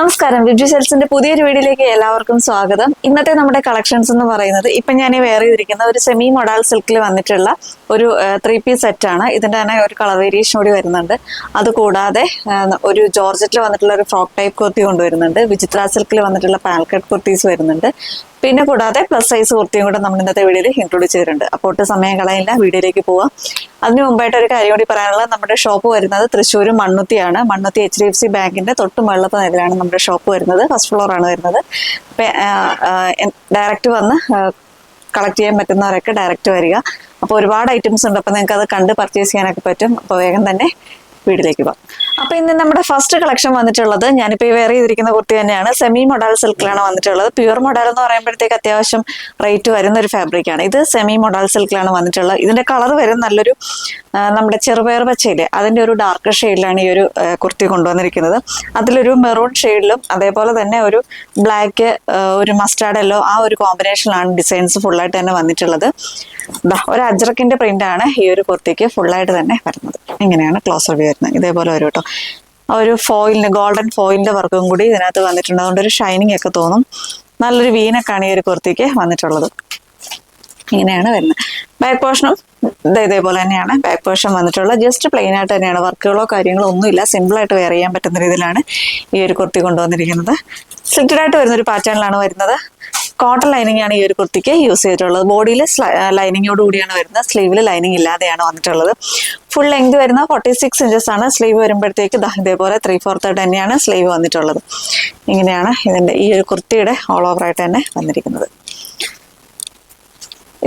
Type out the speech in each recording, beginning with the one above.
നമസ്കാരം, വിബ്ജി സെൽസിന്റെ പുതിയൊരു വീഡിയോയിലേക്ക് എല്ലാവർക്കും സ്വാഗതം. ഇന്നത്തെ നമ്മുടെ കളക്ഷൻസ് എന്ന് പറയുന്നത് ഇപ്പൊ ഞാൻ വേറെ ചെയ്തിരിക്കുന്ന ഒരു സെമി മൊഡാൾ സിൽക്കിൽ വന്നിട്ടുള്ള ഒരു 3 പീസ് സെറ്റ് ആണ്. ഇതിന്റെ തന്നെ ഒരു കളർ വേരിയേഷൻ കൂടി വരുന്നുണ്ട്. അതുകൂടാതെ ഒരു ജോർജറ്റിൽ വന്നിട്ടുള്ള ഒരു ഫ്രോക്ക് ടൈപ്പ് കുർത്തി കൊണ്ടുവരുന്നുണ്ട്. വിചിത്ര സിൽക്കിൽ വന്നിട്ടുള്ള പാൽക്കട്ട് കുർത്തീസ് വരുന്നുണ്ട്. പിന്നെ കൂടാതെ പ്ലസ് സൈസ് കുർത്തിയും കൂടെ നമ്മൾ ഇന്നത്തെ വീഡിയോയിൽ ഇൻക്ലൂഡ് ചെയ്തിട്ടുണ്ട്. അപ്പോൾ ഒട്ടും സമയം കളയില്ല, വീഡിയോയിലേക്ക് പോവാം. അതിന് മുമ്പായിട്ട് ഒരു കാര്യം കൂടി പറയാനുള്ളത്, നമ്മുടെ ഷോപ്പ് വരുന്നത് തൃശ്ശൂർ മണ്ണുത്തിയാണ്. മണ്ണുത്തി HDFC ബാങ്കിന്റെ തൊട്ട് മുകളിലത്തെ നിലയിലാണ് നമ്മുടെ ഷോപ്പ് വരുന്നത്. ഫസ്റ്റ് ഫ്ലോർ ആണ് വരുന്നത്. ഡയറക്റ്റ് വന്ന് കളക്ട് ചെയ്യാൻ പറ്റുന്നവരൊക്കെ ഡയറക്റ്റ് വരിക. അപ്പോൾ ഒരുപാട് ഐറ്റംസ് ഉണ്ട്. അപ്പോൾ നിങ്ങൾക്ക് അത് കണ്ട് പർച്ചേസ് ചെയ്യാനൊക്കെ പറ്റും. അപ്പോൾ വേഗം തന്നെ വീട്ടിലേക്ക് പോകാം. അപ്പൊ ഇന്ന് നമ്മുടെ ഫസ്റ്റ് കളക്ഷൻ വന്നിട്ടുള്ളത്, ഞാനിപ്പോൾ ഈ വെയർ ചെയ്തിരിക്കുന്ന കുർത്തി തന്നെയാണ്. സെമി മൊഡാൾ സിൽക്കിലാണ് വന്നിട്ടുള്ളത്. പ്യുവർ മൊഡാൾ എന്ന് പറയുമ്പോഴത്തേക്ക് അത്യാവശ്യം റേറ്റ് വരുന്ന ഒരു ഫാബ്രിക് ആണ്. ഇത് സെമി മൊഡാൾ സിൽക്കിലാണ് വന്നിട്ടുള്ളത്. ഇതിന്റെ കളർ വരും നല്ലൊരു നമ്മുടെ ചെറുപയർ പച്ചയില്ലേ, അതിന്റെ ഒരു ഡാർക്ക് ഷെയ്ഡിലാണ് ഈ ഒരു കുർത്തി കൊണ്ടുവന്നിരിക്കുന്നത്. അതിലൊരു മെറൂൺ ഷെയ്ഡിലും അതേപോലെ തന്നെ ഒരു ബ്ലാക്ക്, ഒരു മസ്റ്റാർഡ് യെല്ലോ, ആ ഒരു കോമ്പിനേഷനിലാണ് ഡിസൈൻസ് ഫുള്ളായിട്ട് തന്നെ വന്നിട്ടുള്ളത്. ഒരു അജ്രക്കിന്റെ പ്രിന്റ് ആണ് ഈ ഒരു കുർത്തിക്ക് ഫുള്ളായിട്ട് തന്നെ വരുന്നത്. ഇങ്ങനെയാണ് ക്ലോസർ വ്യൂ വരുന്നത്. ഇതേപോലെ വരും കേട്ടോ. ഒരു ഫോയിലിന് ഗോൾഡൻ ഫോയിലിന്റെ വർക്കും കൂടി ഇതിനകത്ത് വന്നിട്ടുണ്ട്. അതുകൊണ്ട് ഒരു ഷൈനിങ് ഒക്കെ തോന്നും. നല്ലൊരു വീനക്കാണ് ഈ ഒരു കുർത്തിക്ക് വന്നിട്ടുള്ളത്. ഇങ്ങനെയാണ് വരുന്നത്. ബാക്ക് പോർഷനും ഇതേപോലെ തന്നെയാണ് ബാക്ക് പോർഷൻ വന്നിട്ടുള്ളത്. ജസ്റ്റ് പ്ലെയിൻ ആയിട്ട് തന്നെയാണ്, വർക്കുകളോ കാര്യങ്ങളോ ഒന്നുമില്ല. സിമ്പിൾ ആയിട്ട് വെയർ ചെയ്യാൻ പറ്റുന്ന രീതിയിലാണ് ഈ ഒരു കുർത്തി കൊണ്ടുവന്നിരിക്കുന്നത്. സ്ലിറ്റഡ് ആയിട്ട് വരുന്ന ഒരു പാറ്റേണിലാണ് വരുന്നത്. കോട്ടൺ ലൈനിങ് ആണ് ഈ ഒരു കുർത്തിക്ക് യൂസ് ചെയ്തിട്ടുള്ളത്. ബോഡിയിൽ ലൈനിങ്ങോട് കൂടിയാണ് വരുന്നത്. സ്ലീവിൽ ലൈനിങ് ഇല്ലാതെയാണ് വന്നിട്ടുള്ളത്. ഫുൾ ലെങ്ത് വരുന്ന 46 ഇഞ്ചസ് ആണ്. സ്ലീവ് വരുമ്പോഴത്തേക്ക് ഇതേപോലെ 3/4 തന്നെയാണ് സ്ലീവ് വന്നിട്ടുള്ളത്. ഇങ്ങനെയാണ് ഇതിന്റെ ഈ ഒരു കുർത്തിയുടെ ഓൾ ഓവർ ആയിട്ട് തന്നെ വന്നിരിക്കുന്നത്.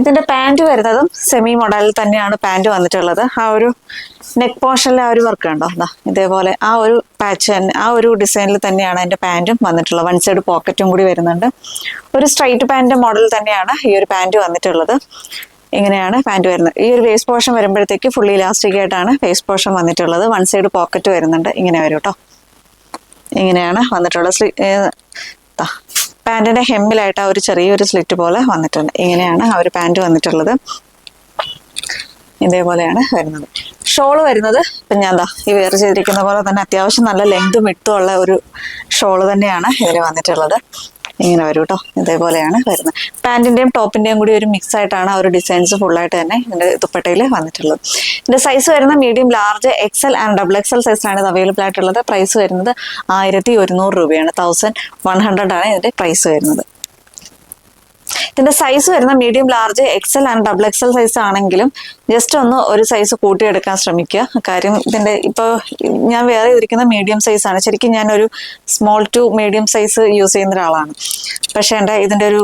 ഇതിന്റെ പാൻറ് വരുന്നതും സെമി മോഡലിൽ തന്നെയാണ് പാൻറ് വന്നിട്ടുള്ളത്. ആ ഒരു നെക്ക് പോർഷനിലെ ആ ഒരു വർക്ക് ഉണ്ടോ, ഇതേപോലെ ആ ഒരു പാച്ച് തന്നെ, ആ ഒരു ഡിസൈനിൽ തന്നെയാണ് അതിന്റെ പാൻറ്റും വന്നിട്ടുള്ളത്. വൺ സൈഡ് പോക്കറ്റും കൂടി വരുന്നുണ്ട്. ഒരു സ്ട്രൈറ്റ് പാൻറ് മോഡൽ തന്നെയാണ് ഈ ഒരു പാൻറ് വന്നിട്ടുള്ളത്. ഇങ്ങനെയാണ് പാൻറ് വരുന്നത്. ഈ ഒരു വേസ്റ്റ് പോർഷൻ വരുമ്പോഴത്തേക്ക് ഫുള്ളി ഇലാസ്റ്റിക് ആയിട്ടാണ് വേസ്റ്റ് പോർഷൻ വന്നിട്ടുള്ളത്. വൺ സൈഡ് പോക്കറ്റ് വരുന്നുണ്ട്. ഇങ്ങനെ വരും കേട്ടോ. ഇങ്ങനെയാണ് വന്നിട്ടുള്ളത്. പാൻറ്റിന്റെ ഹെമ്മിലായിട്ട് ആ ഒരു ചെറിയൊരു സ്ലിറ്റ് പോലെ വന്നിട്ടുണ്ട്. ഇങ്ങനെയാണ് ആ ഒരു പാൻറ് വന്നിട്ടുള്ളത്. ഇതേപോലെയാണ് വരുന്നത്. ഷോള് വരുന്നത് ഇപ്പം ഞാൻ ഈ വെയർ ചെയ്തിരിക്കുന്ന പോലെ തന്നെ അത്യാവശ്യം നല്ല ലെങ്തും വിട്ടും ഉള്ള ഒരു ഷോള് തന്നെയാണ് ഇതിൽ വന്നിട്ടുള്ളത്. ഇങ്ങനെ വരും കേട്ടോ. ഇതേപോലെയാണ് വരുന്നത്. പാൻറ്റിന്റെയും ടോപ്പിന്റെയും കൂടി ഒരു മിക്സ് ആയിട്ടാണ് ആ ഒരു ഡിസൈൻസ് ഫുള്ളായിട്ട് തന്നെ ഇതിന്റെ ദുപ്പട്ടയിൽ വന്നിട്ടുള്ളത്. ഇതിന്റെ സൈസ് വരുന്ന medium, large, XL and XXL സൈസിലാണ് ഇത് അവൈലബിൾ ആയിട്ടുള്ളത്. പ്രൈസ് വരുന്നത് 1100 രൂപയാണ്. 1100 ആണ് ഇതിന്റെ പ്രൈസ് വരുന്നത്. ഇതിന്റെ സൈസ് വരുന്ന medium, large, XL and XXL size ആണെങ്കിലും ജസ്റ്റ് ഒന്ന് ഒരു സൈസ് കൂട്ടിയെടുക്കാൻ ശ്രമിക്കുക. കാര്യം ഇതിന്റെ ഇപ്പോൾ ഞാൻ വേറെ ചെയ്തിരിക്കുന്ന മീഡിയം സൈസ് ആണ്. ശരിക്കും ഞാനൊരു small to medium size use ചെയ്യുന്ന ഒരാളാണ്. പക്ഷേ ഇതിന്റെ ഒരു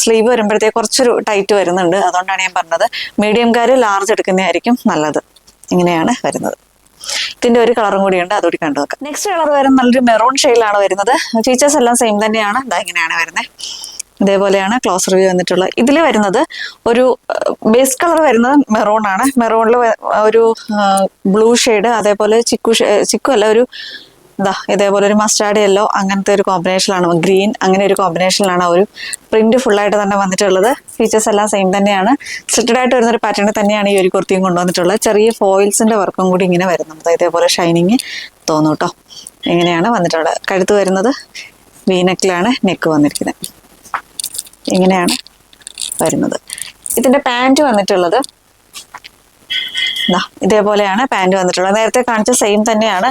സ്ലീവ് വരുമ്പോഴത്തേക്ക് കുറച്ചൊരു ടൈറ്റ് വരുന്നുണ്ട്. അതുകൊണ്ടാണ് ഞാൻ പറഞ്ഞത് മീഡിയംകാർ ലാർജ് എടുക്കുന്നതായിരിക്കും നല്ലത്. ഇങ്ങനെയാണ് വരുന്നത്. ഇതിന്റെ ഒരു കളറും കൂടിയുണ്ട്, അതുകൂടി കണ്ടു നോക്കാം. നെക്സ്റ്റ് കളർ വരുന്നത് നല്ലൊരു മെറൂൺ ഷെയ്ഡിലാണ് വരുന്നത്. ഫീച്ചേഴ്സ് എല്ലാം സെയിം തന്നെയാണ്. ഇങ്ങനെയാണ് വരുന്നത്. ഇതേപോലെയാണ് ക്ലോസ് റിവ്യൂ വന്നിട്ടുള്ളത്. ഇതിൽ വരുന്നത് ഒരു ബേസ് കളർ വരുന്നത് മെറൂൺ ആണ്. മെറൂണിൽ ഒരു ബ്ലൂ ഷെയ്ഡ്, അതേപോലെ ചിക്കു അല്ല, ഒരു ഇതേപോലെ ഒരു മസ്റ്റാർഡ് യെല്ലോ, അങ്ങനത്തെ ഒരു കോമ്പിനേഷനിലാണ്, ഗ്രീൻ, അങ്ങനെ ഒരു കോമ്പിനേഷനിലാണ് ആ ഒരു പ്രിന്റ് ഫുള്ളായിട്ട് തന്നെ വന്നിട്ടുള്ളത്. ഫീച്ചേഴ്സ് എല്ലാം സെയിം തന്നെയാണ്. സ്ലിറ്റഡ് ആയിട്ട് വരുന്ന ഒരു പാറ്റേൺ തന്നെയാണ് ഈ ഒരു കുർത്തിയും കൊണ്ടുവന്നിട്ടുള്ളത്. ചെറിയ ഫോയിൽസിന്റെ വർക്കും കൂടി ഇങ്ങനെ വരുന്നുണ്ട്. ഇതേപോലെ ഷൈനിങ് തോന്നും കേട്ടോ. ഇങ്ങനെയാണ് വന്നിട്ടുള്ളത്. കഴുത്ത് വരുന്നത് വീനെക്കിലാണ് നെക്ക് വന്നിരിക്കുന്നത്. ഇങ്ങനെയാണ് വരുന്നത്. ഇതിന്റെ പാൻറ് വന്നിട്ടുള്ളത് ഇതേപോലെയാണ് പാൻറ് വന്നിട്ടുള്ളത്. നേരത്തെ കാണിച്ച സെയിം തന്നെയാണ്,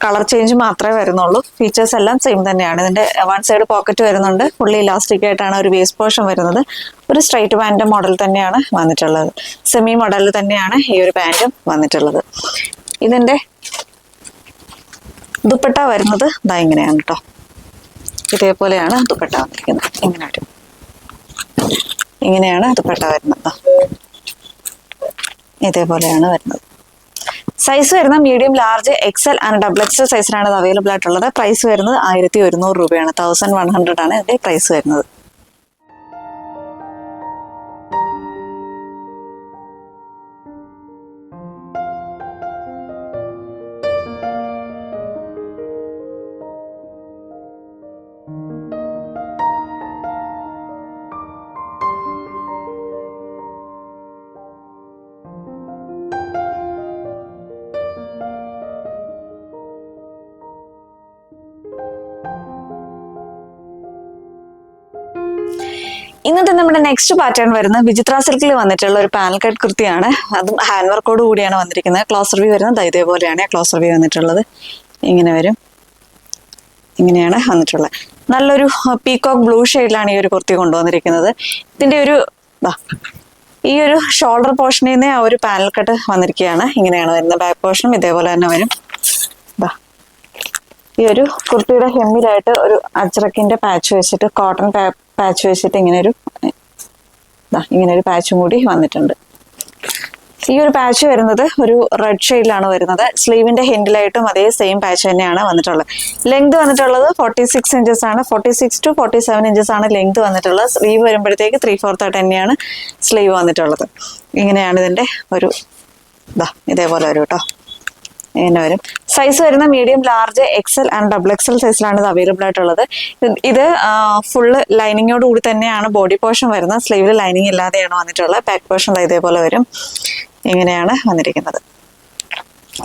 കളർ ചേഞ്ച് മാത്രമേ വരുന്നുള്ളൂ. ഫീച്ചേഴ്സ് എല്ലാം സെയിം തന്നെയാണ്. ഇതിന്റെ വൺ സൈഡ് പോക്കറ്റ് വരുന്നുണ്ട്. ഫുള്ളി ഇലാസ്റ്റിക് ആയിട്ടാണ് ഒരു വേസ്റ്റ് പോർഷൻ വരുന്നത്. ഒരു സ്ട്രൈറ്റ് പാൻറ് മോഡൽ തന്നെയാണ് വന്നിട്ടുള്ളത്. സെമി മോഡലിൽ തന്നെയാണ് ഈ ഒരു പാൻറ്റും വന്നിട്ടുള്ളത്. ഇതിന്റെ ദുപ്പട്ട വരുന്നത് ഇങ്ങനെയാണ് കേട്ടോ. ഇതേപോലെയാണ് ദുപ്പട്ട വന്നിരിക്കുന്നത്. ഇങ്ങനെയാണ് ദുപ്പട്ട വരുന്നത്. ഇതേപോലെയാണ് വരുന്നത്. സൈസ് വരുന്ന medium, large, XL and XXL സൈസിലാണ് ഇത് അവൈലബിൾ ആയിട്ടുള്ളത്. പ്രൈസ് വരുന്നത് 1100 രൂപയാണ്. 1100 ആണ് ഇതിന്റെ പ്രൈസ് വരുന്നത്. ഇന്നത്തെ നമ്മുടെ നെക്സ്റ്റ് പാറ്റേൺ വരുന്നത് വിചിത്ര സിൽക്കിൽ വന്നിട്ടുള്ള ഒരു പാനൽ കട്ട് കുർത്തിയാണ്. അതും ഹാൻഡ് വർക്കോട് കൂടിയാണ് വന്നിരിക്കുന്നത്. ക്ലോസർ വ്യൂ വരുന്നത് ഇതേപോലെയാണ് ക്ലോസർ വ്യൂ വന്നിട്ടുള്ളത്. ഇങ്ങനെ വരും, ഇങ്ങനെയാണ് വന്നിട്ടുള്ളത്. നല്ലൊരു പീകോക്ക് ബ്ലൂ ഷെയ്ഡിലാണ് ഈ ഒരു കുർത്തി കൊണ്ടുവന്നിരിക്കുന്നത്. ഇതിന്റെ ഒരു ഈ ഒരു ഷോൾഡർ പോർഷനിൽ നിന്ന് ആ ഒരു പാനൽ കട്ട് വന്നിരിക്കുകയാണ്. ഇങ്ങനെയാണ് വരുന്നത്. ബാക്ക് പോർഷനും ഇതേപോലെ തന്നെ വരും. ഈ ഒരു കുർത്തിയുടെ ഹെമ്മിലായിട്ട് ഒരു അജ്രക്കിന്റെ പാച്ച് വെച്ചിട്ട്, കോട്ടൺ പാച്ച് വെച്ചിട്ട് ഇങ്ങനെ ഒരു പാച്ചും കൂടി വന്നിട്ടുണ്ട്. ഈ ഒരു പാച്ച് വരുന്നത് ഒരു റെഡ് ഷെയ്ഡിലാണ് വരുന്നത്. സ്ലീവിന്റെ ഹെൻഡിലായിട്ടും അതേ സെയിം പാച്ച് തന്നെയാണ് വന്നിട്ടുള്ളത്. ലെങ്ത് വന്നിട്ടുള്ളത് 46 ഇഞ്ചസ് ആണ്. 46 to 47 ഇഞ്ചസ് ആണ് ലെങ്ത് വന്നിട്ടുള്ളത്. സ്ലീവ് വരുമ്പോഴത്തേക്ക് 3/4 തന്നെയാണ് സ്ലീവ് വന്നിട്ടുള്ളത്. ഇങ്ങനെയാണ് ഇതിന്റെ ഒരു ഇതേപോലെ വരും കേട്ടോ. ഇങ്ങനെ വരും. സൈസ് വരുന്ന medium, large, Excel and XXL സൈസിലാണ് ഇത് അവൈലബിൾ ആയിട്ടുള്ളത്. ഇത് ഫുള്ള് ലൈനിങ്ങോട് കൂടി തന്നെയാണ് ബോഡി പോർഷൻ വരുന്നത്. സ്ലീവിൽ ലൈനിങ് ഇല്ലാതെയാണ് വന്നിട്ടുള്ളത്. ബാക്ക് പോർഷൻ ഇതേപോലെ വരും. ഇങ്ങനെയാണ് വന്നിരിക്കുന്നത്.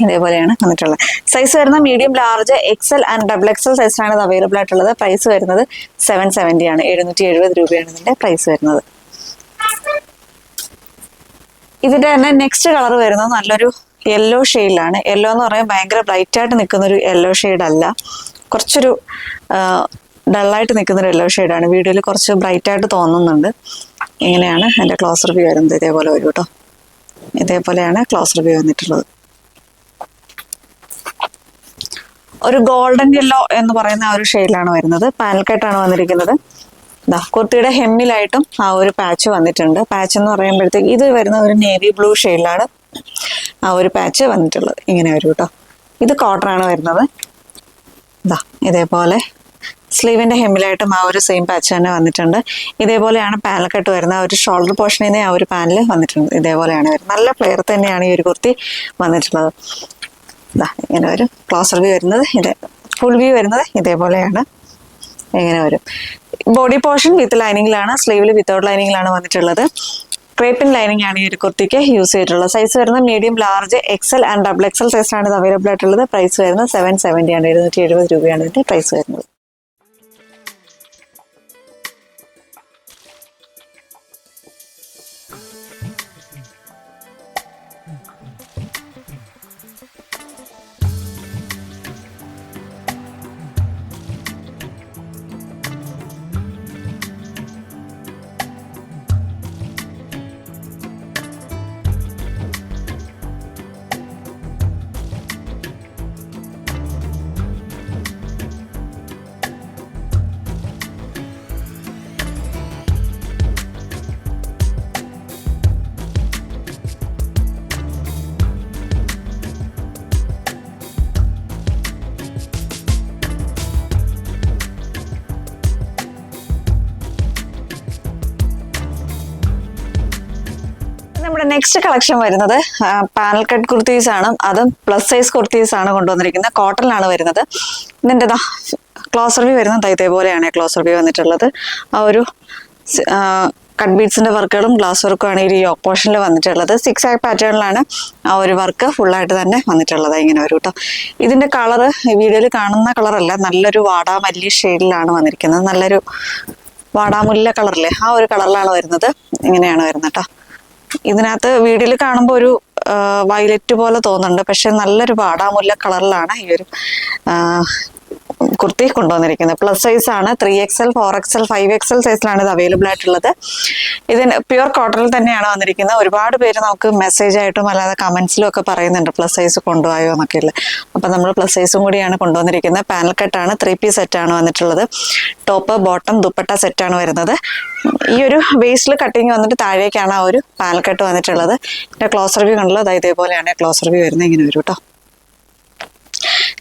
ഇതേപോലെയാണ് വന്നിട്ടുള്ളത്. സൈസ് വരുന്ന medium, large, Excel and XXL സൈസിലാണ് ഇത് അവൈലബിൾ ആയിട്ടുള്ളത്. പ്രൈസ് വരുന്നത് 770 ആണ്. 770 രൂപയാണ് ഇതിന്റെ പ്രൈസ് വരുന്നത്. ഇതിന്റെ തന്നെ നെക്സ്റ്റ് കളർ വരുന്നത് നല്ലൊരു യെല്ലോ ഷെയ്ഡിലാണ്. യെല്ലോ എന്ന് പറയുമ്പോൾ ഭയങ്കര ബ്രൈറ്റ് ആയിട്ട് നിൽക്കുന്ന ഒരു യെല്ലോ ഷെയ്ഡ് അല്ല, കുറച്ചൊരു ഡള്ളായിട്ട് നിൽക്കുന്ന ഒരു യെല്ലോ ഷെയ്ഡാണ്. വീഡിയോയിൽ കുറച്ച് ബ്രൈറ്റ് ആയിട്ട് തോന്നുന്നുണ്ട്. ഇങ്ങനെയാണ് എൻ്റെ ക്ലോസർ വ്യൂ വരുന്നത്. ഇതേപോലെ വരും കേട്ടോ. ഇതേപോലെയാണ് ക്ലോസർ വ്യൂ വന്നിട്ടുള്ളത്. ഒരു ഗോൾഡൻ യെല്ലോ എന്ന് പറയുന്ന ആ ഒരു ഷെയ്ഡിലാണ് വരുന്നത്. പാനൽ കട്ടാണ് വന്നിരിക്കുന്നത്. കുർത്തിയുടെ ഹെമ്മിലായിട്ടും ആ ഒരു പാച്ച് വന്നിട്ടുണ്ട്. പാച്ച് എന്ന് പറയുമ്പോഴത്തേക്ക് ഇത് വരുന്ന ഒരു നേവി ബ്ലൂ ഷെയ്ഡിലാണ് ആ ഒരു പാച്ച് വന്നിട്ടുള്ളത്. ഇങ്ങനെ വരും കേട്ടോ. ഇത് കോട്ടൺ ആണ് വരുന്നത്. ഇതേപോലെ സ്ലീവിന്റെ ഹെമ്മിലായിട്ടും ആ ഒരു സെയിം പാച്ച് തന്നെ വന്നിട്ടുണ്ട്. ഇതേപോലെയാണ് പാനൽ കട്ട് വരുന്നത്. ഒരു ഷോൾഡർ പോർഷനിൽ നിന്ന് ആ ഒരു പാനൽ വന്നിട്ടുണ്ട്. ഇതേപോലെയാണ് വരുന്നത്. നല്ല ഫ്ലെയർ തന്നെയാണ് ഈ ഒരു കുർത്തി വന്നിട്ടുള്ളത്. ഇങ്ങനെ വരും. ക്ലോസർ വ്യൂ വരുന്നത് ഫുൾ വ്യൂ വരുന്നത് ഇതേപോലെയാണ്. ഇങ്ങനെ വരും. ബോഡി പോർഷൻ വിത്ത് ലൈനിങ്ങിലാണ്, സ്ലീവിൽ വിത്തൗട്ട് ലൈനിങ്ങിലാണ് വന്നിട്ടുള്ളത്. ക്രേപ്പിൻ ലൈനിങ് ആണ് ഈ ഒരു കുർത്തിക്ക് യൂസ് ചെയ്തിട്ടുള്ളത്. സൈസ് വരുന്നത് medium, large, Excel and XXL സൈസിലാണ് ഇത് അവൈലബിൾ ആയിട്ടുള്ളത്. പ്രൈസ് വരുന്നത് 770 ആണ്. 770 രൂപയാണ് ഇതിന്റെ പ്രൈസ് വരുന്നത്. നമ്മുടെ നെക്സ്റ്റ് കളക്ഷൻ വരുന്നത് പാനൽ കട്ട് കുർത്തീസ് ആണ്. അതും പ്ലസ് സൈസ് കുർത്തീസ് ആണ് കൊണ്ടുവന്നിരിക്കുന്നത്. കോട്ടണിലാണ് വരുന്നത്. ഇതിൻ്റെ ക്ലോസർ വ്യൂ വരുന്നത് ഇതേപോലെയാണ് ക്ലോസർ വ്യൂ വന്നിട്ടുള്ളത്. ആ ഒരു കട്ട് ബീഡ്സിന്റെ വർക്കുകളും ഗ്ലാസ് വർക്കും ആണ് ഈ യോക്ക് പോർഷനിൽ വന്നിട്ടുള്ളത്. 6 ആക് പാറ്റേണിലാണ് ആ ഒരു വർക്ക് ഫുള്ളായിട്ട് തന്നെ വന്നിട്ടുള്ളത്. ഇങ്ങനെ വരും കേട്ടോ. ഇതിന്റെ കളറ് വീഡിയോയിൽ കാണുന്ന കളറല്ല, നല്ലൊരു വാടാമല്ലി ഷെയ്ഡിലാണ് വന്നിരിക്കുന്നത്. നല്ലൊരു വാടാമുല്ല കളറില്ലേ, ആ ഒരു കളറിലാണ് വരുന്നത്. ഇങ്ങനെയാണ് വരുന്നത് കേട്ടോ. ഇതിനകത്ത് വീഡിയോയിൽ കാണുമ്പോൾ ഒരു വയലറ്റ് പോലെ തോന്നുന്നുണ്ട്, പക്ഷെ നല്ലൊരു വാടാമുല്ല കളറിലാണ് ഈ ഒരു കുർത്തി കൊണ്ടുവന്നിരിക്കുന്നത്. പ്ലസ് സൈസ് ആണ്. 3XL, 4XL, 5XL സൈസിലാണ് ഇത് അവൈലബിൾ ആയിട്ടുള്ളത്. ഇതിന് പ്യുവർ കോട്ടണിൽ തന്നെയാണ് വന്നിരിക്കുന്നത്. ഒരുപാട് പേര് നമുക്ക് മെസ്സേജ് ആയിട്ടും അല്ലാതെ കമന്റ്സിലും ഒക്കെ പറയുന്നുണ്ട് പ്ലസ് സൈസ് കൊണ്ടുപോയോ എന്നൊക്കെ ഉള്ളത്. അപ്പം നമ്മൾ പ്ലസ് സൈസും കൂടിയാണ് കൊണ്ടുവന്നിരിക്കുന്നത്. പാനൽ കട്ടാണ്. 3 പീസ് സെറ്റാണ് വന്നിട്ടുള്ളത്. ടോപ്പ്, ബോട്ടം, ദുപ്പട്ട സെറ്റാണ് വരുന്നത്. ഈ ഒരു വേസ്റ്റിൽ കട്ടിങ് വന്നിട്ട് താഴേക്കാണ് ആ ഒരു പാനൽ കട്ട് വന്നിട്ടുള്ളത്. പിന്നെ ക്ലോസർ വ്യൂ കണ്ടുള്ളത് ഇതേപോലെയാണ് ക്ലോസർ വ്യൂ വരുന്നത്. ഇങ്ങനെ വരും കേട്ടോ.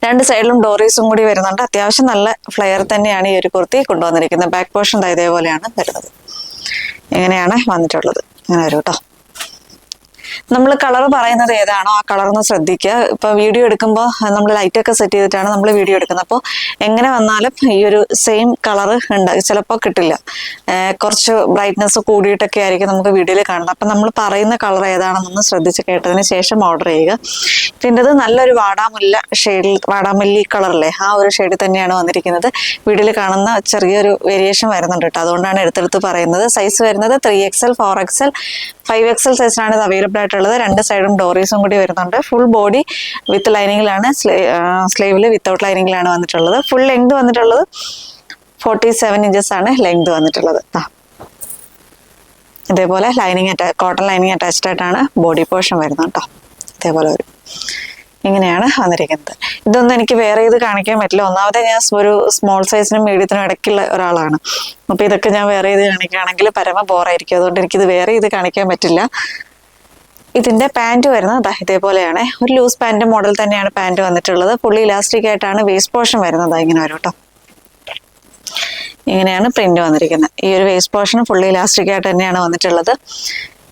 2 സൈഡിലും ഡോറീസും കൂടി വരുന്നുണ്ട്. അത്യാവശ്യം നല്ല ഫ്ലെയർ തന്നെയാണ് ഈ ഒരു കുർത്തി കൊണ്ടുവന്നിരിക്കുന്നത്. ബാക്ക് പോർഷൻ ഇതേപോലെയാണ് വരുന്നത്. ഇങ്ങനെയാണ് വന്നിട്ടുള്ളത്. ഇങ്ങനെ വരും കേട്ടോ. നമ്മൾ കളർ പറയുന്നത് ഏതാണോ ആ കളർ ഒന്ന് ശ്രദ്ധിക്കുക. ഇപ്പൊ വീഡിയോ എടുക്കുമ്പോൾ നമ്മൾ ലൈറ്റ് ഒക്കെ സെറ്റ് ചെയ്തിട്ടാണ് നമ്മൾ വീഡിയോ എടുക്കുന്നത്. അപ്പോൾ എങ്ങനെ വന്നാലും ഈ ഒരു സെയിം കളർ ചിലപ്പോൾ കിട്ടില്ല. കുറച്ച് ബ്രൈറ്റ്നസ് കൂടിയിട്ടൊക്കെ ആയിരിക്കും നമുക്ക് വീഡിയോയിൽ കാണുന്നത്. അപ്പം നമ്മൾ പറയുന്ന കളർ ഏതാണെന്നൊന്ന് ശ്രദ്ധിച്ച് കേട്ടതിന് ശേഷം ഓർഡർ ചെയ്യുക. ഇതിൻ്റെത് നല്ലൊരു വാടാമല്ലി കളറല്ലേ, ആ ഒരു ഷെയ്ഡിൽ തന്നെയാണ് വന്നിരിക്കുന്നത്. വീഡിയോയിൽ കാണുന്ന ചെറിയൊരു വേരിയേഷൻ വരുന്നുണ്ട് കേട്ടോ, അതുകൊണ്ടാണ് എടുത്തെടുത്ത് പറയുന്നത്. സൈസ് വരുന്നത് 3XL 4XL 5XL സൈസിലാണ് ഇത് അവൈലബിൾ ആയിട്ടുള്ളത്. രണ്ട് സൈഡും ഡോറീസും കൂടി വരുന്നുണ്ട്. ഫുൾ ബോഡി വിത്ത് ലൈനിങ്ങിലാണ്, സ്ലീവിൽ വിത്തൗട്ട് ലൈനിങ്ങിലാണ് വന്നിട്ടുള്ളത്. ഫുൾ ലെങ്ത് വന്നിട്ടുള്ളത് 47 ഇഞ്ചസ് ആണ് ലെങ്ത് വന്നിട്ടുള്ളത്. ഇതേപോലെ കോട്ടൺ ലൈനിങ് അറ്റാച്ച്ഡ് ആയിട്ടാണ് ബോഡി പോർഷൻ വരുന്നത് കേട്ടോ. ഇതേപോലെ വരും. ഇങ്ങനെയാണ് വന്നിരിക്കുന്നത്. ഇതൊന്നും എനിക്ക് വേറെ ഇത് കാണിക്കാൻ പറ്റില്ല. ഒന്നാമത്തെ ഞാൻ ഒരു സ്മോൾ സൈസിനും മീഡിയത്തിനും ഇടയ്ക്കുള്ള ഒരാളാണ്. അപ്പോൾ ഇതൊക്കെ ഞാൻ വേറെ ഇത് കാണിക്കുകയാണെങ്കിൽ പരമ ബോറായിരിക്കും. അതുകൊണ്ട് എനിക്കിത് വേറെ ഇത് കാണിക്കാൻ പറ്റില്ല. ഇതിന്റെ പാൻറ് വരുന്നത് ഇതേപോലെയാണ്. ഒരു ലൂസ് പാൻറ് മോഡൽ തന്നെയാണ് പാൻറ് വന്നിട്ടുള്ളത്. ഫുള്ളി ഇലാസ്റ്റിക് ആയിട്ടാണ് വേസ്റ്റ് പോർഷൻ വരുന്നത്. ഇങ്ങനെ വരും കേട്ടോ. ഇങ്ങനെയാണ് പ്രിന്റ് വന്നിരിക്കുന്നത്. ഈ ഒരു വേസ്റ്റ് പോർഷൻ ഫുള്ളി ഇലാസ്റ്റിക് ആയിട്ട് തന്നെയാണ് വന്നിട്ടുള്ളത്.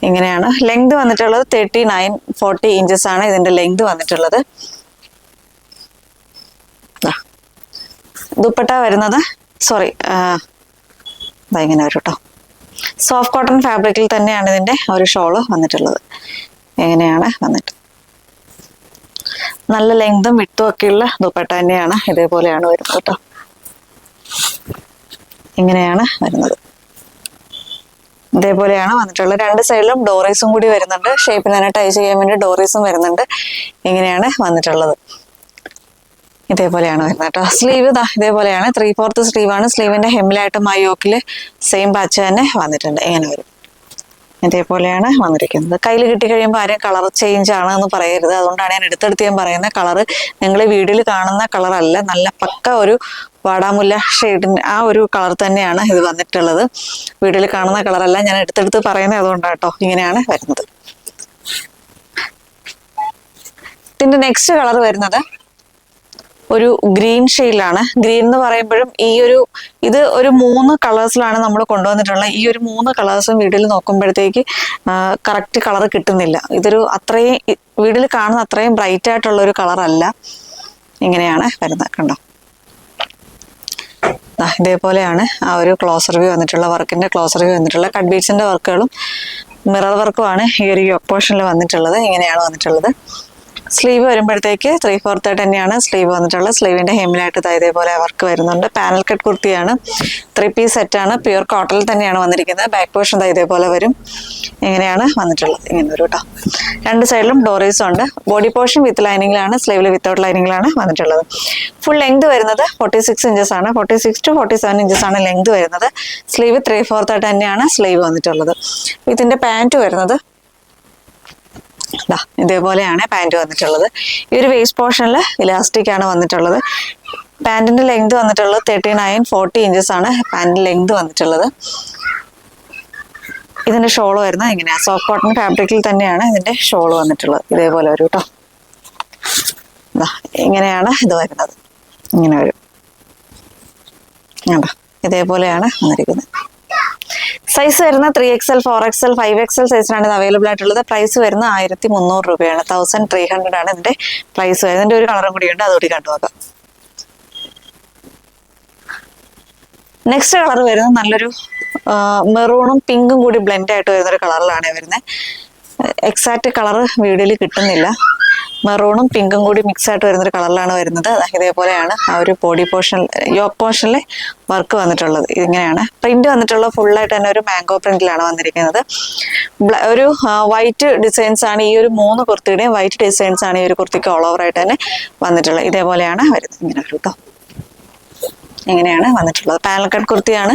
ഇങ്ങനെയാണ് ലെങ്ത് വന്നിട്ടുള്ളത്. 39-40 ഇഞ്ചസ് ആണ് ഇതിന്റെ ലെങ്ത് വന്നിട്ടുള്ളത്. ദുപ്പട്ട വരുന്നത് ഇങ്ങനെ വരും കേട്ടോ. സോഫ്റ്റ് കോട്ടൺ ഫാബ്രിക്കിൽ തന്നെയാണ് ഇതിന്റെ ഒരു ഷോള് വന്നിട്ടുള്ളത്. എങ്ങനെയാണ് വന്നിട്ട് നല്ല ലെങ്തും വിട്ടും ഒക്കെയുള്ള ദുപ്പട്ട തന്നെയാണ്. ഇതേപോലെയാണ് വരുന്നത് കേട്ടോ. ഇങ്ങനെയാണ് വരുന്നത്. ഇതേപോലെയാണ് വന്നിട്ടുള്ളത്. രണ്ട് സൈഡിലും ഡോറീസും കൂടി വരുന്നുണ്ട്. ഷേപ്പിന് തന്നെ ടൈ ചെയ്യാൻ വേണ്ടി ഡോറീസും വരുന്നുണ്ട്. ഇങ്ങനെയാണ് വന്നിട്ടുള്ളത്. ഇതേപോലെയാണ് വരുന്നത് കേട്ടോ. സ്ലീവ് ഇതേപോലെയാണ്. 3/4 സ്ലീവ് ആണ്. സ്ലീവിന്റെ ഹെമ്മിലായിട്ട് മയോക്കില് സെയിം പാച്ച് തന്നെ വന്നിട്ടുണ്ട്. ഇങ്ങനെ വരും. ഇതേപോലെയാണ് വന്നിരിക്കുന്നത്. കയ്യിൽ കിട്ടി കഴിയുമ്പോൾ ആരും കളർ ചേഞ്ച് ആണ് എന്ന് പറയരുത്. അതുകൊണ്ടാണ് ഞാൻ എടുത്തെടുത്ത് ഞാൻ പറയുന്ന കളർ നിങ്ങൾ വീഡിയോയിൽ കാണുന്ന കളർ അല്ല. നല്ല പക്ക ഒരു വാടാമുല്ല ഷെയ്ഡിന് ആ ഒരു കളർ തന്നെയാണ് ഇത് വന്നിട്ടുള്ളത്. വീഡിയോയിൽ കാണുന്ന കളറല്ല, ഞാൻ എടുത്തെടുത്ത് പറയുന്നത് അതുകൊണ്ടാണ് കേട്ടോ. ഇങ്ങനെയാണ് വരുന്നത്. ഇതിന്റെ നെക്സ്റ്റ് കളർ വരുന്നത് ഒരു ഗ്രീൻ ഷെയ്ഡിലാണ്. ഗ്രീൻ എന്ന് പറയുമ്പോഴും ഇത് ഒരു 3 കളേഴ്സിലാണ് നമ്മൾ കൊണ്ടുവന്നിട്ടുള്ളത്. ഈ ഒരു 3 കളേഴ്സും വീഡിയോയിൽ നോക്കുമ്പോഴത്തേക്ക് കറക്റ്റ് കളർ കിട്ടുന്നില്ല. അത്രയും വീഡിയോയിൽ കാണുന്ന അത്രയും ബ്രൈറ്റ് ആയിട്ടുള്ള ഒരു കളർ അല്ല. ഇങ്ങനെയാണ് വരുന്നത് കണ്ടോ. ഇതേപോലെയാണ് ആ ഒരു ക്ലോസർ വ്യൂ വന്നിട്ടുള്ള വർക്കിന്റെ ക്ലോസർ വ്യൂ വന്നിട്ടുള്ള കട്ട് ബീഡ്സിന്റെ വർക്കുകളും മിറർ വർക്കുമാണ് ഈ ഒരു യോക്ക് പോർഷനിൽ വന്നിട്ടുള്ളത്. ഇങ്ങനെയാണ് വന്നിട്ടുള്ളത്. സ്ലീവ് വരുമ്പോഴത്തേക്ക് 3/4 തന്നെയാണ് സ്ലീവ് വന്നിട്ടുള്ളത്. സ്ലീവിന്റെ ഹെമ്മിലായിട്ട് ഇതേപോലെ വർക്ക് വരുന്നുണ്ട്. പാനൽ കട്ട് കുർത്തിയാണ്. 3 പീസ് സെറ്റാണ്. പ്യുർ കോട്ടണിൽ തന്നെയാണ് വന്നിരിക്കുന്നത്. ബാക്ക് പോർഷൻ ഇതേപോലെ വരും. ഇങ്ങനെയാണ് വന്നിട്ടുള്ളത്. ഇങ്ങനെ വരും കേട്ടോ. രണ്ട് സൈഡിലും ഡോറീസും ഉണ്ട്. ബോഡി പോർഷൻ വിത്ത് ലൈനിങ്ങിലാണ്, സ്ലീവിൽ വിത്തൗട്ട് ലൈനിങ്ങിലാണ് വന്നിട്ടുള്ളത്. ഫുൾ ലെങ്ത് വരുന്നത് 46 ഇഞ്ചസ് ആണ്. 46 to 47 ഇഞ്ചസ് ആണ് ലെങ്ത് വരുന്നത്. സ്ലീവ് 3/4 തന്നെയാണ് സ്ലീവ് വന്നിട്ടുള്ളത്. ഇതിന്റെ പാൻറ് വരുന്നത് ഇതേപോലെയാണ് പാൻറ് വന്നിട്ടുള്ളത്. ഈ ഒരു വേസ്റ്റ് പോർഷനിൽ ഇലാസ്റ്റിക് ആണ് വന്നിട്ടുള്ളത്. പാൻറിന്റെ ലെങ്ത് വന്നിട്ടുള്ളത് 39-40 ഇഞ്ചസ് ആണ് പാൻറിന്റെ ലെങ്ത് വന്നിട്ടുള്ളത്. ഇതിന്റെ ഷോള് വരുന്നത് ഇങ്ങനെയാണ്. സോഫ്റ്റ് കോട്ടൺ ഫാബ്രിക്കിൽ തന്നെയാണ് ഇതിന്റെ ഷോള് വന്നിട്ടുള്ളത്. ഇതേപോലെ വരും കേട്ടോ. ഇങ്ങനെയാണ് ഇത് വരുന്നത്. ഇങ്ങനെ വരും. ഇതേപോലെയാണ് വന്നിരിക്കുന്നത്. സൈസ് വരുന്ന 3XL 4XL 5XL സൈസിനാണ് ഇത് അവൈലബിൾ ആയിട്ടുള്ളത്. പ്രൈസ് വരുന്നത് 1300 രൂപയാണ്. 1300 ആണ് ഇതിന്റെ പ്രൈസ് വരുന്നത്. ഇതിന്റെ ഒരു കളറും കൂടിയുണ്ട്, അതുകൂടി കണ്ടുനോക്കാം. നെക്സ്റ്റ് കളർ വരുന്നത് നല്ലൊരു മെറൂണും പിങ്കും കൂടി ബ്ലെൻഡ് ആയിട്ട് വരുന്നൊരു കളറിലാണ് വരുന്നത്. എക്സാക്ട് കളർ വീഡിയോയിൽ കിട്ടുന്നില്ല. മെറൂണും പിങ്കും കൂടി മിക്സ് ആയിട്ട് വരുന്നൊരു കളറിലാണ് വരുന്നത്. ഇതേപോലെയാണ് ആ ഒരു ബോഡി പോർഷൻ യോക്ക് പോർഷനിൽ വർക്ക് വന്നിട്ടുള്ളത്. ഇങ്ങനെയാണ് പ്രിന്റ് വന്നിട്ടുള്ളത്. ഫുള്ളായിട്ട് തന്നെ ഒരു മാംഗോ പ്രിന്റിലാണ് വന്നിരിക്കുന്നത്. ഒരു വൈറ്റ് ഡിസൈൻസ് ആണ് ഈ ഒരു 3 കുർത്തിയുടെയും വൈറ്റ് ഡിസൈൻസ് ആണ് ഈ ഒരു കുർത്തിക്ക് ഓൾ ഓവർ ആയിട്ട് തന്നെ വന്നിട്ടുള്ളത്. ഇതേപോലെയാണ് വരുന്നത്. ഇങ്ങനെ ഒരു കേട്ടോ. ഇങ്ങനെയാണ് വന്നിട്ടുള്ളത്. പാനൽ കട്ട് കുർത്തിയാണ്.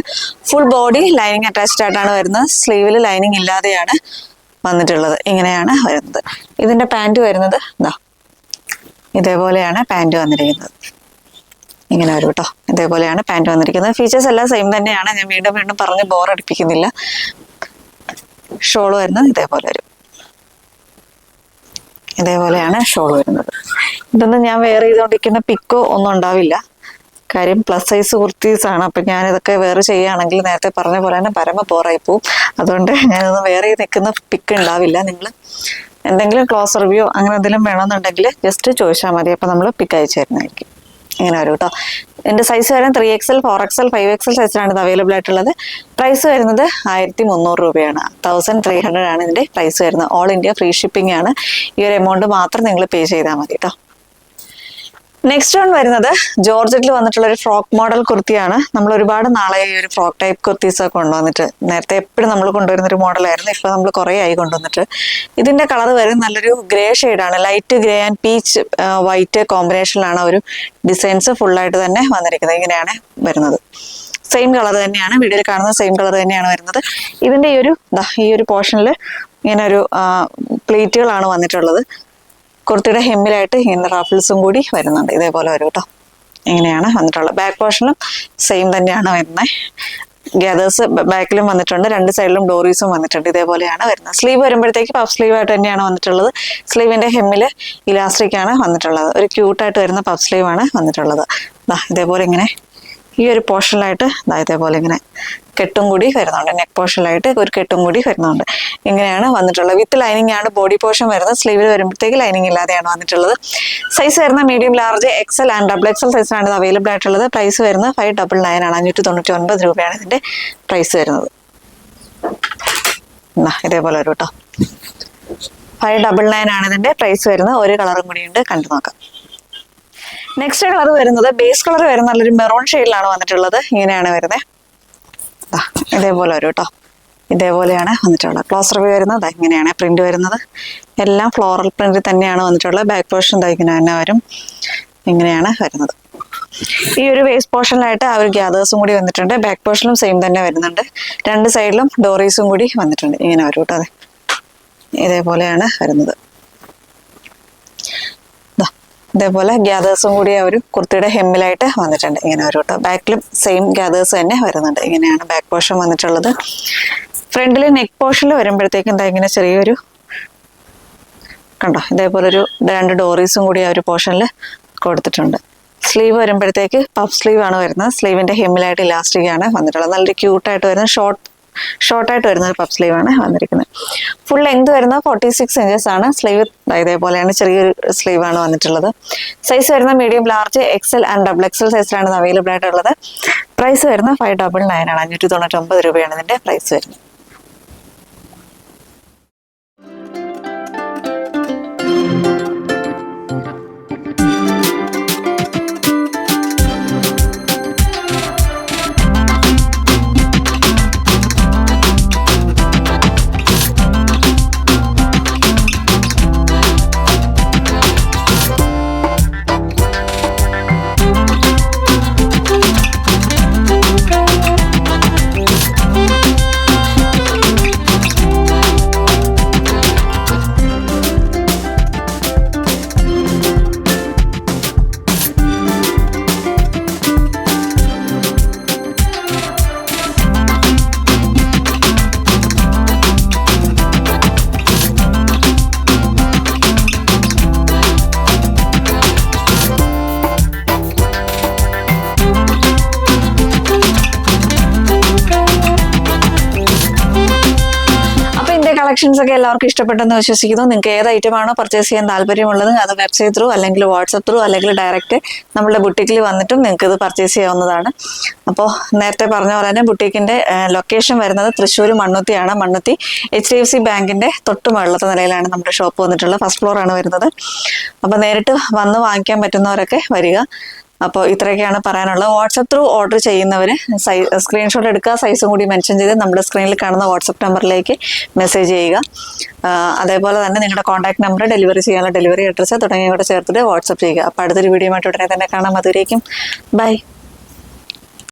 ഫുൾ ബോഡി ലൈനിങ് അറ്റാച്ച്ഡ് ആയിട്ടാണ് വരുന്നത്. സ്ലീവിൽ ലൈനിങ് ഇല്ലാതെയാണ് വന്നിട്ടുള്ളത്. ഇങ്ങനെയാണ് വരുന്നത്. ഇതിന്റെ പാൻറ് വരുന്നത് ഇതേപോലെയാണ് പാൻറ് വന്നിരിക്കുന്നത്. ഇങ്ങനെ വരും കേട്ടോ. ഇതേപോലെയാണ് പാൻറ് വന്നിരിക്കുന്നത്. ഫീച്ചേഴ്സ് എല്ലാം സെയിം തന്നെയാണ്. ഞാൻ വീണ്ടും വീണ്ടും പറഞ്ഞ് ബോറടിപ്പിക്കുന്നില്ല. ഷോള് വരുന്നത് ഇതേപോലെ വരും. ഇതേപോലെയാണ് ഷോള് വരുന്നത്. ഇതൊന്നും ഞാൻ വെയർ ചെയ്തുകൊണ്ടിരിക്കുന്ന പിക്കോ ഒന്നും ഉണ്ടാവില്ല. കാര്യം പ്ലസ് സൈസ് കുർത്തീസ് ആണ്. അപ്പം ഞാനിതൊക്കെ വേറെ ചെയ്യുകയാണെങ്കിൽ നേരത്തെ പറഞ്ഞ പോലെ തന്നെ പരമ ബോറായി പോവും. അതുകൊണ്ട് ഞാനൊന്നും വേറെ നിൽക്കുന്ന പിക്ക് ഉണ്ടാവില്ല. നിങ്ങൾ എന്തെങ്കിലും ക്ലോസ് റിവ്യൂ അങ്ങനെ എന്തെങ്കിലും വേണമെന്നുണ്ടെങ്കിൽ ജസ്റ്റ് ചോദിച്ചാൽ മതി. അപ്പോൾ നമ്മൾ പിക്ക് അയച്ചു തരുന്നതായിരിക്കും. ഇങ്ങനെ വരും കേട്ടോ. ഇതിൻ്റെ സൈസ് വരുന്നത് 3XL 4XL 5XL സൈസിലാണ് ഇത് അവൈലബിൾ ആയിട്ടുള്ളത്. പ്രൈസ് വരുന്നത് 1300 രൂപയാണ്. 1300 ആണ് ഇതിൻ്റെ പ്രൈസ് വരുന്നത്. ഓൾ ഇന്ത്യ ഫ്രീ ഷിപ്പിംഗ് ആണ്. ഈ ഒരു എമൗണ്ട് മാത്രം നിങ്ങൾ പേ ചെയ്താൽ മതി കേട്ടോ. നെക്സ്റ്റ് വൺ വരുന്നത് ജോർജറ്റിൽ വന്നിട്ടുള്ള ഒരു ഫ്രോക്ക് മോഡൽ കുർത്തിയാണ്. നമ്മൾ ഒരുപാട് നാളെ ഈ ഒരു ഫ്രോക്ക് ടൈപ്പ് കുർത്തീസ് ഒക്കെ കൊണ്ടുവന്നിട്ട്, നേരത്തെ എപ്പോഴും നമ്മൾ കൊണ്ടുവരുന്ന ഒരു മോഡലായിരുന്നു. ഇപ്പോൾ നമ്മൾ കുറേ ആയി കൊണ്ടുവന്നിട്ട്. ഇതിന്റെ കളർ വരും നല്ലൊരു ഗ്രേ ഷെയ്ഡാണ്. Light grey and peach white കോമ്പിനേഷനിലാണ് ഒരു ഡിസൈൻസ് ഫുള്ളായിട്ട് തന്നെ വന്നിരിക്കുന്നത്. ഇങ്ങനെയാണ് വരുന്നത്. സെയിം കളർ തന്നെയാണ്, വീഡിയോയിൽ കാണുന്ന സെയിം കളർ തന്നെയാണ് വരുന്നത്. ഇതിന്റെ ഈ ഒരു പോർഷനിൽ ഇങ്ങനെ ഒരു പ്ലേറ്റുകളാണ് വന്നിട്ടുള്ളത്. കുർത്തിയുടെ ഹെമ്മിലായിട്ട് ഇങ്ങനെ റഫിൾസും കൂടി വരുന്നുണ്ട്. ഇതേപോലെ വരും കേട്ടോ. ഇങ്ങനെയാണ് വന്നിട്ടുള്ളത്. ബാക്ക് പോർഷനിലും സെയിം തന്നെയാണ് വരുന്നത്. ഗ്യാദേഴ്സ് ബാക്കിലും വന്നിട്ടുണ്ട്, രണ്ട് സൈഡിലും ഡോറീസും വന്നിട്ടുണ്ട്. ഇതേപോലെയാണ് വരുന്നത്. സ്ലീവ് വരുമ്പോഴത്തേക്ക് പഫ് സ്ലീവ് ആയിട്ട് തന്നെയാണ് വന്നിട്ടുള്ളത്. സ്ലീവിന്റെ ഹെമ്മില് ഇലാസ്റ്റിക് ആണ് വന്നിട്ടുള്ളത്. ഒരു ക്യൂട്ടായിട്ട് വരുന്ന പഫ് സ്ലീവ് ആണ് വന്നിട്ടുള്ളത്. ഇതേപോലെ ഇങ്ങനെ ഈ ഒരു പോർഷനിലായിട്ട് ഇതേപോലെ ഇങ്ങനെ കെട്ടും കൂടി വരുന്നുണ്ട്. നെക്ക് പോർഷനിലായിട്ട് ഒരു കെട്ടും കൂടി വരുന്നുണ്ട്. ഇങ്ങനെയാണ് വന്നിട്ടുള്ളത്. വിത്ത് ലൈനിങ് ആണ് ബോഡി പോർഷൻ വരുന്നത്. സ്ലീവിൽ വരുമ്പോഴത്തേക്ക് ലൈനിങ് ഇല്ലാതെയാണ് വന്നിട്ടുള്ളത്. സൈസ് വരുന്ന medium, large, XL and XXL സൈസിലാണ് ഇത് അവൈലബിൾ ആയിട്ടുള്ളത്. പ്രൈസ് വരുന്നത് 599 ആണ്. 599 രൂപയാണ് ഇതിന്റെ പ്രൈസ് വരുന്നത്. ഇതേപോലെ വരും കേട്ടോ. 599 ആണ് ഇതിന്റെ പ്രൈസ് വരുന്നത്. ഒരു കളറും കൂടി ഉണ്ട്, കണ്ടു നോക്കാം. നെക്സ്റ്റ് കളർ വരുന്നത് ബേസ് കളർ വരുന്ന നല്ലൊരു മെറൂൺ ഷെയ്ഡിലാണ് വന്നിട്ടുള്ളത്. ഇങ്ങനെയാണ് വരുന്നത്. ഇതേപോലെ വരും കേട്ടോ. ഇതേപോലെയാണ് വന്നിട്ടുള്ളത്. ക്ലോസ് റിവ്യൂ വരുന്നത് ഇങ്ങനെയാണ് പ്രിന്റ് വരുന്നത്. എല്ലാം ഫ്ലോറൽ പ്രിന്റ് തന്നെയാണ് വന്നിട്ടുള്ളത്. ബാക്ക് പോർഷൻ ഇങ്ങനെ തന്നെ വരും. ഇങ്ങനെയാണ് വരുന്നത്. ഈ ഒരു വേസ്റ്റ് പോർഷനിലായിട്ട് ആ ഒരു ഗ്യാദേഴ്സും കൂടി വന്നിട്ടുണ്ട്. ബാക്ക് പോർഷനിലും സെയിം തന്നെ വരുന്നുണ്ട്. രണ്ട് സൈഡിലും ഡോറീസും കൂടി വന്നിട്ടുണ്ട്. ഇങ്ങനെ വരും കേട്ടോ. അതെ, ഇതേപോലെയാണ് വരുന്നത്. ഇതേപോലെ ഗ്യാദേഴ്സും കൂടി ആ ഒരു കുർത്തിയുടെ ഹെമ്മിലായിട്ട് വന്നിട്ടുണ്ട്. ഇങ്ങനെ ഒരു കേട്ടോ. ബാക്കിലും സെയിം ഗ്യാദേഴ്സ് തന്നെ വരുന്നുണ്ട്. ഇങ്ങനെയാണ് ബാക്ക് പോർഷൻ വന്നിട്ടുള്ളത്. ഫ്രണ്ടിൽ നെക്ക് പോർഷനിൽ വരുമ്പോഴത്തേക്കും ഇങ്ങനെ ചെറിയൊരു കണ്ടോ, ഇതേപോലെ ഒരു രണ്ട് ഡോറീസും കൂടി ആ ഒരു പോർഷനിൽ കൊടുത്തിട്ടുണ്ട്. സ്ലീവ് വരുമ്പോഴത്തേക്ക് പഫ് സ്ലീവ് ആണ് വരുന്നത്. സ്ലീവിന്റെ ഹെമ്മിലായിട്ട് ഇലാസ്റ്റിക് ആണ് വന്നിട്ടുള്ളത്. നല്ലൊരു ക്യൂട്ടായിട്ട് വരുന്ന ഷോർട്ടായിട്ട് വരുന്ന ഒരു പഫ് സ്ലീവ് ആണ് വന്നിരിക്കുന്നത്. ഫുൾ ലെങ്ത് വരുന്നത് 46 ഇഞ്ചസ് ആണ്. സ്ലീവ് ഇതേപോലെയാണ്, ചെറിയൊരു സ്ലീവ് ആണ് വന്നിട്ടുള്ളത്. സൈസ് വരുന്ന medium, large, XL and XXL സൈസിലാണ് ഇത് അവൈലബിൾ ആയിട്ടുള്ളത്. പ്രൈസ് വരുന്ന 599 ആണ്. 599 രൂപയാണ് ഇതിന്റെ പ്രൈസ് വരുന്നത്. കളക്ഷൻസ് ഒക്കെ എല്ലാവർക്കും ഇഷ്ടപ്പെട്ടെന്ന് വിശ്വസിക്കുന്നു. നിങ്ങൾക്ക് ഏത് ഐറ്റമാണോ പർച്ചേസ് ചെയ്യാൻ താല്പര്യമുള്ളത് അത് വെബ്സൈറ്റ് ത്രൂ അല്ലെങ്കിൽ വാട്സപ്പ് ത്രൂ അല്ലെങ്കിൽ ഡയറക്റ്റ് നമ്മുടെ ബുട്ടീക്കിൽ വന്നിട്ടും നിങ്ങൾക്ക് ഇത് പർച്ചേസ് ചെയ്യാവുന്നതാണ്. അപ്പോൾ നേരത്തെ പറഞ്ഞ പോലെ തന്നെ ബുട്ടീക്കിന്റെ ലൊക്കേഷൻ വരുന്നത് തൃശ്ശൂർ മണ്ണുത്തിയാണ്. മണ്ണുത്തി HDFC ബാങ്കിന്റെ തൊട്ട് മുകളിലത്തെ നിലയിലാണ് നമ്മുടെ ഷോപ്പ് വന്നിട്ടുള്ളത്. ഫസ്റ്റ് ഫ്ലോർ ആണ് വരുന്നത്. അപ്പോൾ നേരിട്ട് വന്ന് വാങ്ങിക്കാൻ പറ്റുന്നവരൊക്കെ വരിക. അപ്പോൾ ഇത്രയൊക്കെയാണ് പറയാനുള്ളത്. വാട്സപ്പ് ത്രൂ ഓർഡർ ചെയ്യുന്നവർ സ്ക്രീൻഷോട്ട് എടുക്കുക, സൈസും കൂടി മെൻഷൻ ചെയ്ത് നമ്മുടെ സ്ക്രീനിൽ കാണുന്ന വാട്സപ്പ് നമ്പറിലേക്ക് മെസ്സേജ് ചെയ്യുക. അതേപോലെ തന്നെ നിങ്ങളുടെ കോൺടാക്ട് നമ്പർ, ഡെലിവറി ചെയ്യാനുള്ള ഡെലിവറി അഡ്രസ്സ് തുടങ്ങിയവ ചേർത്തിട്ട് വാട്സപ്പ് ചെയ്യുക. അപ്പോൾ അടുത്തൊരു വീഡിയോ ആയിട്ട് ഉടനെ തന്നെ കാണാം. അതുവരേക്കും ബൈ.